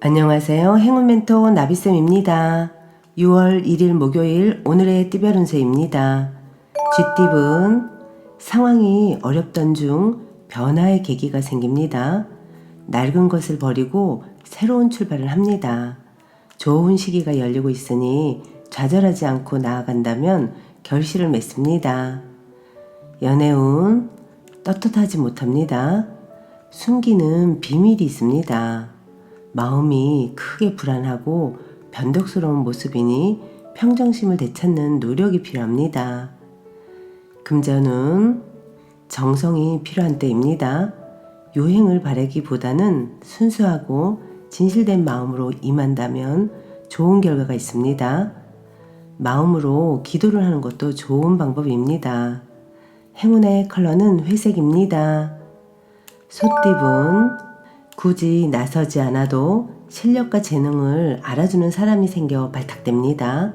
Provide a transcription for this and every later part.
안녕하세요. 행운 멘토 나비쌤입니다. 6월 1일 목요일 오늘의 띠별 운세입니다. 쥐띠분 상황이 어렵던 중 변화의 계기가 생깁니다. 낡은 것을 버리고 새로운 출발을 합니다. 좋은 시기가 열리고 있으니 좌절하지 않고 나아간다면 결실을 맺습니다. 연애운 떳떳하지 못합니다. 숨기는 비밀이 있습니다. 마음이 크게 불안하고 변덕스러운 모습이니 평정심을 되찾는 노력이 필요합니다. 금전운 정성이 필요한 때입니다. 요행을 바라기보다는 순수하고 진실된 마음으로 임한다면 좋은 결과가 있습니다. 마음으로 기도를 하는 것도 좋은 방법입니다. 행운의 컬러는 회색입니다. 소띠분 굳이 나서지 않아도 실력과 재능을 알아주는 사람이 생겨 발탁됩니다.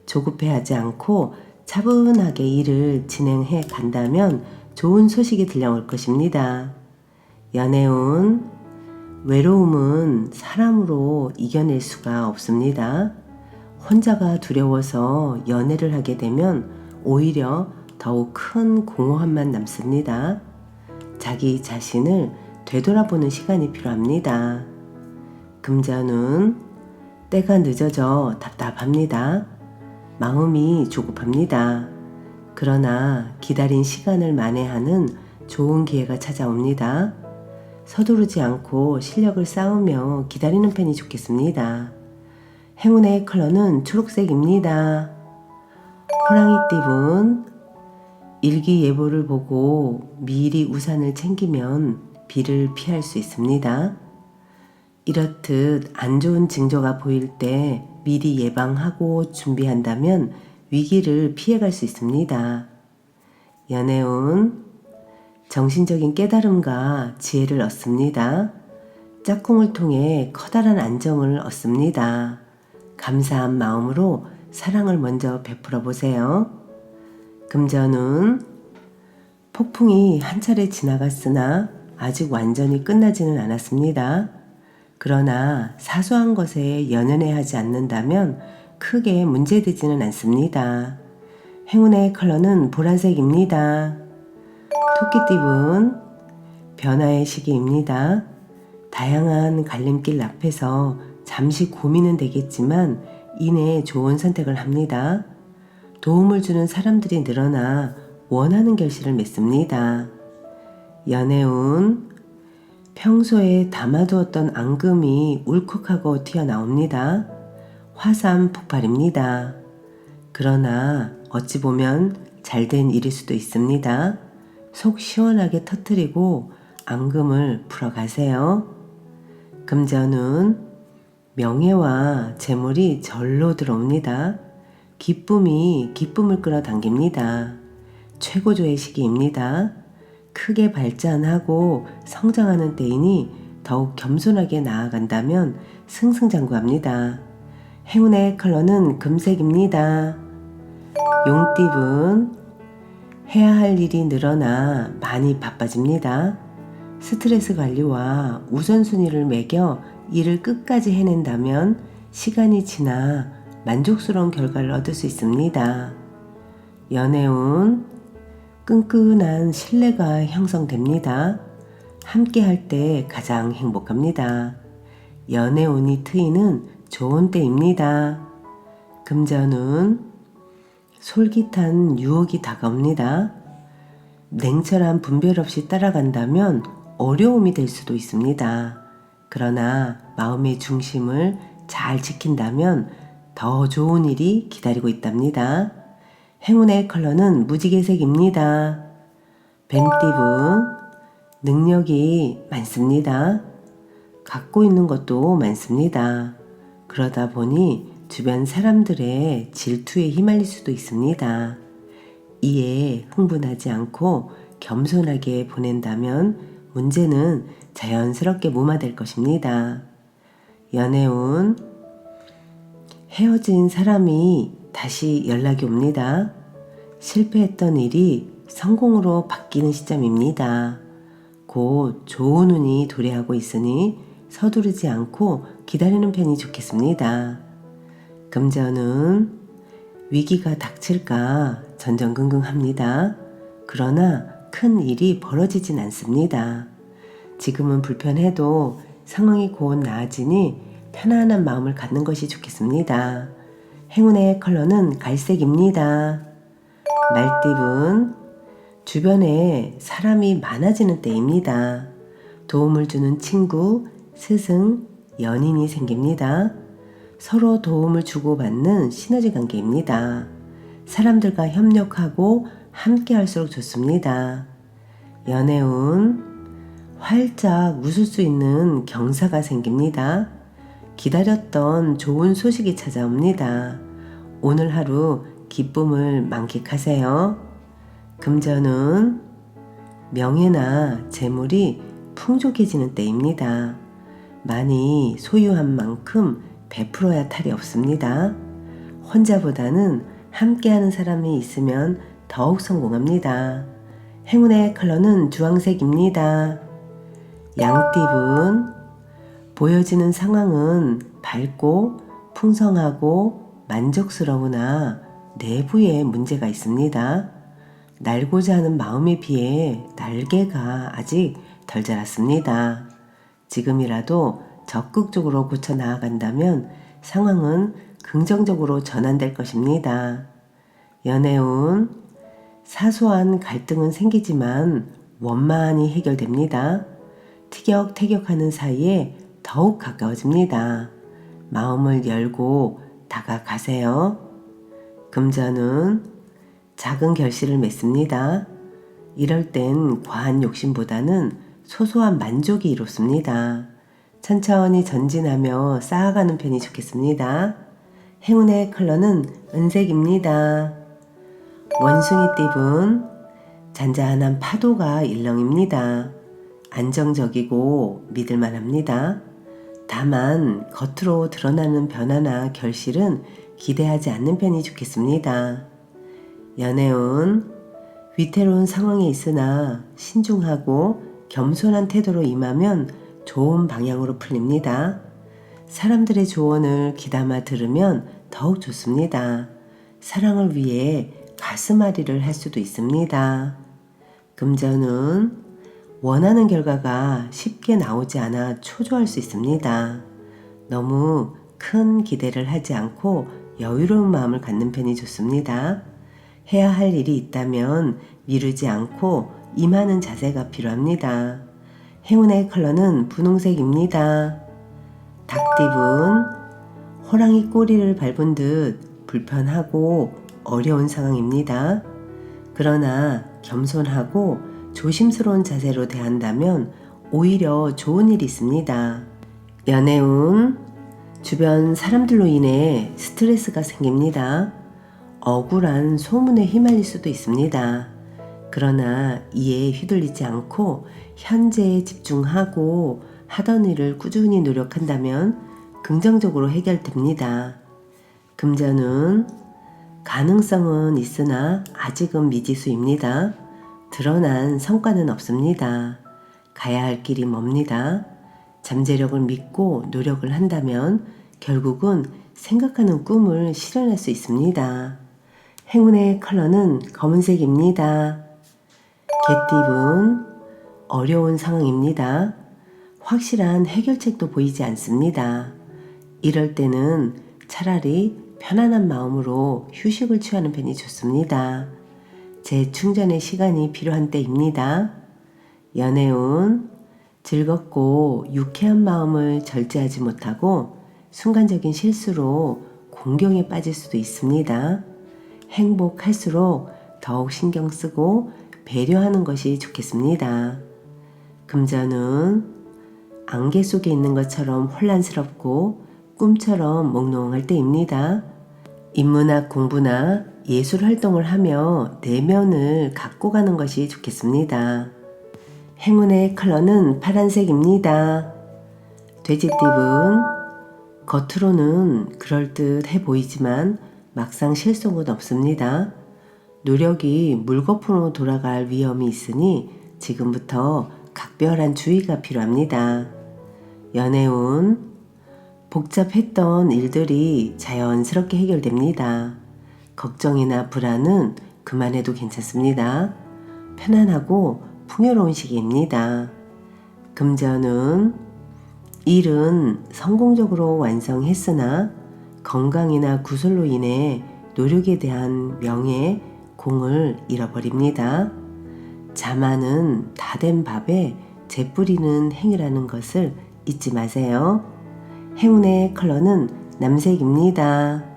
조급해하지 않고 차분하게 일을 진행해 간다면 좋은 소식이 들려올 것입니다. 연애운 외로움은 사람으로 이겨낼 수가 없습니다. 혼자가 두려워서 연애를 하게 되면 오히려 더욱 큰 공허함만 남습니다. 자기 자신을 되돌아보는 시간이 필요합니다. 금전운 때가 늦어져 답답합니다. 마음이 조급합니다. 그러나 기다린 시간을 만회하는 좋은 기회가 찾아옵니다. 서두르지 않고 실력을 쌓으며 기다리는 편이 좋겠습니다. 행운의 컬러는 초록색입니다. 호랑이띠분 일기예보를 보고 미리 우산을 챙기면 비를 피할 수 있습니다. 이렇듯 안 좋은 징조가 보일 때 미리 예방하고 준비한다면 위기를 피해갈 수 있습니다. 연애운 정신적인 깨달음과 지혜를 얻습니다. 짝꿍을 통해 커다란 안정을 얻습니다. 감사한 마음으로 사랑을 먼저 베풀어 보세요. 금전운 폭풍이 한 차례 지나갔으나 아직 완전히 끝나지는 않았습니다. 그러나 사소한 것에 연연해하지 않는다면 크게 문제되지는 않습니다. 행운의 컬러는 보라색입니다. 토끼띠분 변화의 시기입니다. 다양한 갈림길 앞에서 잠시 고민은 되겠지만 이내 좋은 선택을 합니다. 도움을 주는 사람들이 늘어나 원하는 결실을 맺습니다. 연애운 평소에 담아두었던 앙금이 울컥하고 튀어나옵니다. 화산 폭발입니다. 그러나 어찌 보면 잘된 일일 수도 있습니다. 속 시원하게 터뜨리고 앙금을 풀어가세요. 금전운 명예와 재물이 절로 들어옵니다. 기쁨이 기쁨을 끌어당깁니다. 최고조의 시기입니다. 크게 발전하고 성장하는 때이니 더욱 겸손하게 나아간다면 승승장구합니다. 행운의 컬러는 금색입니다. 용띠분 해야 할 일이 늘어나 많이 바빠집니다. 스트레스 관리와 우선순위를 매겨 일을 끝까지 해낸다면 시간이 지나 만족스러운 결과를 얻을 수 있습니다. 연애운 끈끈한 신뢰가 형성됩니다. 함께 할 때 가장 행복합니다. 연애운이 트이는 좋은 때입니다. 금전운 솔깃한 유혹이 다가옵니다. 냉철한 분별 없이 따라간다면 어려움이 될 수도 있습니다. 그러나 마음의 중심을 잘 지킨다면 더 좋은 일이 기다리고 있답니다. 행운의 컬러는 무지개색입니다. 뱀띠분 능력이 많습니다. 갖고 있는 것도 많습니다. 그러다 보니 주변 사람들의 질투에 휘말릴 수도 있습니다. 이에 흥분하지 않고 겸손하게 보낸다면 문제는 자연스럽게 무마될 것입니다. 연애운 헤어진 사람이 다시 연락이 옵니다. 실패했던 일이 성공으로 바뀌는 시점입니다. 곧 좋은 운이 도래하고 있으니 서두르지 않고 기다리는 편이 좋겠습니다. 금전은 위기가 닥칠까 전전긍긍합니다. 그러나 큰 일이 벌어지진 않습니다. 지금은 불편해도 상황이 곧 나아지니 편안한 마음을 갖는 것이 좋겠습니다. 행운의 컬러는 갈색입니다. 말띠분, 주변에 사람이 많아지는 때입니다. 도움을 주는 친구, 스승, 연인이 생깁니다. 서로 도움을 주고받는 시너지 관계입니다. 사람들과 협력하고 함께 할수록 좋습니다. 연애운, 활짝 웃을 수 있는 경사가 생깁니다. 기다렸던 좋은 소식이 찾아옵니다. 오늘 하루 기쁨을 만끽하세요. 금전은 명예나 재물이 풍족해지는 때입니다. 많이 소유한 만큼 베풀어야 탈이 없습니다. 혼자보다는 함께하는 사람이 있으면 더욱 성공합니다. 행운의 컬러는 주황색입니다. 양띠분, 보여지는 상황은 밝고 풍성하고 만족스러우나 내부에 문제가 있습니다. 날고자 하는 마음에 비해 날개가 아직 덜 자랐습니다. 지금이라도 적극적으로 고쳐 나아간다면 상황은 긍정적으로 전환될 것입니다. 연애운, 사소한 갈등은 생기지만 원만히 해결됩니다. 티격태격하는 사이에 더욱 가까워집니다. 마음을 열고 다가가세요. 금전은 작은 결실을 맺습니다. 이럴 땐 과한 욕심보다는 소소한 만족이 이롭습니다. 천천히 전진하며 쌓아가는 편이 좋겠습니다. 행운의 컬러는 은색입니다. 원숭이띠분, 잔잔한 파도가 일렁입니다. 안정적이고 믿을만합니다. 다만 겉으로 드러나는 변화나 결실은 기대하지 않는 편이 좋겠습니다. 연애운, 위태로운 상황에 있으나 신중하고 겸손한 태도로 임하면 좋은 방향으로 풀립니다. 사람들의 조언을 귀담아 들으면 더욱 좋습니다. 사랑을 위해 가슴앓이를 할 수도 있습니다. 금전은 원하는 결과가 쉽게 나오지 않아 초조할 수 있습니다. 너무 큰 기대를 하지 않고 여유로운 마음을 갖는 편이 좋습니다. 해야 할 일이 있다면 미루지 않고 임하는 자세가 필요합니다. 행운의 컬러는 분홍색입니다. 닭띠분, 호랑이 꼬리를 밟은 듯 불편하고 어려운 상황입니다. 그러나 겸손하고 조심스러운 자세로 대한다면 오히려 좋은 일이 있습니다. 연애운, 주변 사람들로 인해 스트레스가 생깁니다. 억울한 소문에 휘말릴 수도 있습니다. 그러나 이에 휘둘리지 않고 현재에 집중하고 하던 일을 꾸준히 노력한다면 긍정적으로 해결됩니다. 금전은 가능성은 있으나 아직은 미지수입니다. 드러난 성과는 없습니다. 가야 할 길이 멉니다. 잠재력을 믿고 노력을 한다면 결국은 생각하는 꿈을 실현할 수 있습니다. 행운의 컬러는 검은색입니다. 개띠분, 어려운 상황입니다. 확실한 해결책도 보이지 않습니다. 이럴 때는 차라리 편안한 마음으로 휴식을 취하는 편이 좋습니다. 재충전의 시간이 필요한 때입니다. 연애운, 즐겁고 유쾌한 마음을 절제하지 못하고 순간적인 실수로 공경에 빠질 수도 있습니다. 행복할수록 더욱 신경 쓰고 배려하는 것이 좋겠습니다. 금전은 안개 속에 있는 것처럼 혼란스럽고 꿈처럼 몽롱할 때입니다. 인문학 공부나 예술 활동을 하며 내면을 갖고 가는 것이 좋겠습니다. 행운의 컬러는 파란색입니다. 돼지띠분, 겉으로는 그럴듯해 보이지만 막상 실속은 없습니다. 노력이 물거품으로 돌아갈 위험이 있으니 지금부터 각별한 주의가 필요합니다. 연애운, 복잡했던 일들이 자연스럽게 해결됩니다. 걱정이나 불안은 그만해도 괜찮습니다. 편안하고 풍요로운 시기입니다. 금전운, 일은 성공적으로 완성했으나 건강이나 구설로 인해 노력에 대한 명예, 공을 잃어버립니다. 자만은 다 된 밥에 재 뿌리는 행위라는 것을 잊지 마세요. 행운의 컬러는 남색입니다.